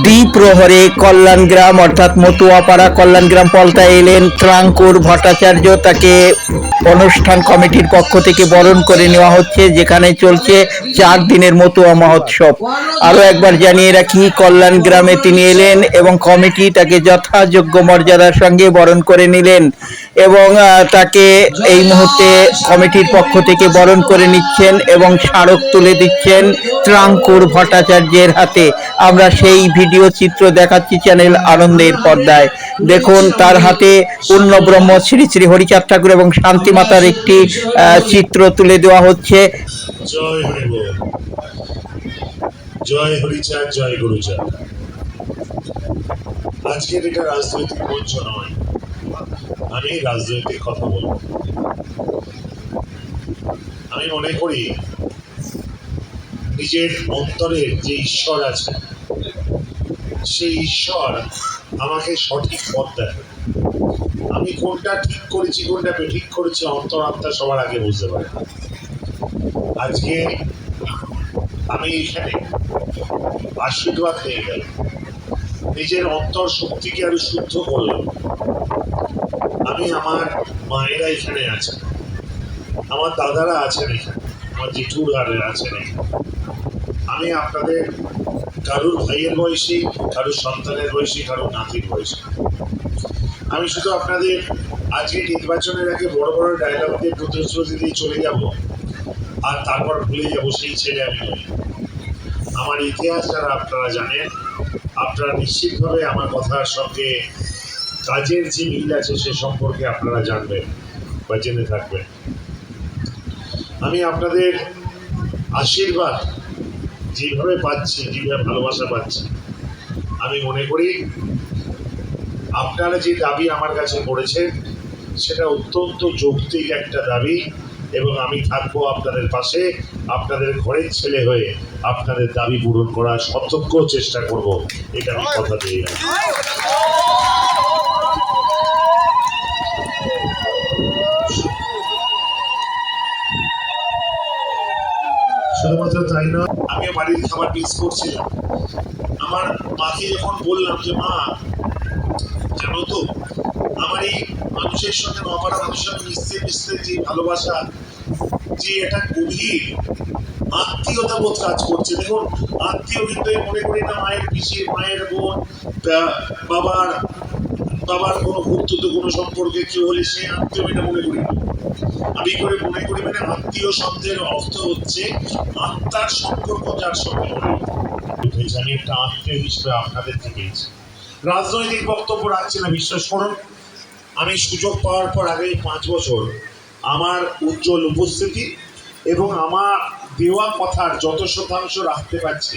দ্বিপ্রহরে কল্যাণগ্রাম অর্থাৎ মতুয়াপাড়া কল্যাণগ্রাম পলতায় এলেন ত্রাঙ্কুর ভট্টাচার্য। তাকে অনুষ্ঠান কমিটির পক্ষ থেকে বরণ করে নেওয়া হচ্ছে, যেখানে চলছে 4 দিনের মতুয়া মহোৎসব। আরো একবার জানিয়ে রাখি, কল্যাণগ্রামে তিনি এলেন এবং কমিটি তাকে যথাযোগ্য মর্যাদার সঙ্গে বরণ করে নিলেন এবং তাকে এই মুহূর্তে কমিটির পক্ষ থেকে বরণ করে নিচ্ছেন এবং স্মারক তুলে দিচ্ছেন ত্রাঙ্কুর ভট্টাচার্যের হাতে। আমরা সেই ভিডিও চিত্র দেখাচ্ছি চ্যানেল আনন্দের পর্দায়। দেখুন, তার হাতে পূর্ণব্রহ্ম শ্রী শ্রী হরিচাঁদ ঠাকুর এবং শান্তি মাতার একটি চিত্র তুলে দেওয়া হচ্ছে। জয় হরি বল, জয় হরিচাঁদ, জয় গুরুচাঁদ। আজকের এটা রাজনৈতিক মঞ্চ নয়, আমি রাজনৈতিক কথা বলব। আমি মনে করি নিজের অন্তরের যে ঈশ্বর আছে, সেই ঈশ্বর আমাকে সঠিক পথ দেয়। আমি কোনটা ঠিক করেছি কোনটা বেঠিক করেছি অন্তরাত্মা সবার আগে বুঝতে পারি। আজকে আমি এখানে আশীর্বাদ পেয়ে গেলাম, নিজের অন্তর শক্তিকে আরো শুদ্ধ করলাম। আমি আমার মায়েরা এখানে আছেন, আমার দাদারা আছেন এখানে, আমার জেঠুরা আছেন এখানে। আমি আপনাদের কারুর ভাইয়ের বয়সী, কারুর সন্তানের বয়সী, কারুর নাতির বয়সী। আমি শুধু আপনাদের আজকে নির্বাচনের আগে বড় বড় ডায়লগ দিয়ে প্রতিশ্রুতি দিয়ে চলে যাব আর তারপর ভুলে যাব, সেই ছেলে আমি নই। আমার ইতিহাস যারা আপনারা জানেন, আপনারা নিশ্চিতভাবে আমার কথার সঙ্গে কাজের যে মিল আছে সে সম্পর্কে আপনারা জানবেন বা জেনে থাকবেন। আমি আপনাদের আশীর্বাদ যেভাবে পাচ্ছি, যেভাবে ভালোবাসা পাচ্ছি, আমি মনে করি আপনারা যে দাবি আমার কাছে করেছেন সেটা অত্যন্ত যৌক্তিক একটা দাবি, এবং আমি থাকবো আপনাদের পাশে, আপনাদের ঘরের ছেলে হয়ে আপনাদের দাবি পূরণ করার সতর্ক চেষ্টা করব, এটা আমি কথা দিয়ে রাখি। শুধুমাত্র তাই না, আমি বাড়ির খাবার মিস করছিলাম। আমার মাকে যখন বললাম যে মা, জানো তো আমার এই মানুষের সঙ্গে, অপারা মানুষের সঙ্গে মিশতে মিশতে যে ভালোবাসা, যে এটা গভীর আত্মীয়তা বোধ কাজ করছে। দেখুন, আত্মীয় কিন্তু মনে করি না মায়ের পিসির, মায়ের বোন, বাবার বাবার কোনো ভুক্তত কোনো সম্পর্কে কেউ হলে সেই আত্মীয়, এটা মনে করি না। আমি করে মনে করি মানে আত্মীয় শব্দের অর্থ হচ্ছে আত্মার সম্পর্ক, যার সঙ্গে আমি একটা আত্মীয় হিসেবে আপনাদেরকে পেয়েছি। রাজনৈতিক বক্তব্য রাখছি না, বিশ্বাস করুন। আমি সুযোগ পাওয়ার পর আগে 5 বছর আমার উজ্জ্বল উপস্থিতি এবং আমার দেওয়া কথার যত শতাংশ রাখতে পারছি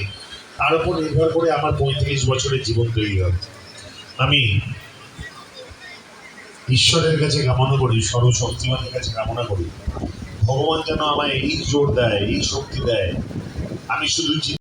তার উপর নির্ভর করে আমার 35 বছরের জীবন তৈরি হবে। আমি ঈশ্বরের কাছে কামনা করি, সর্বশক্তিমানের কাছে কামনা করি, ভগবান যেন আমায় এই জোর দেয়, এই শক্তি দেয়। আমি শুধু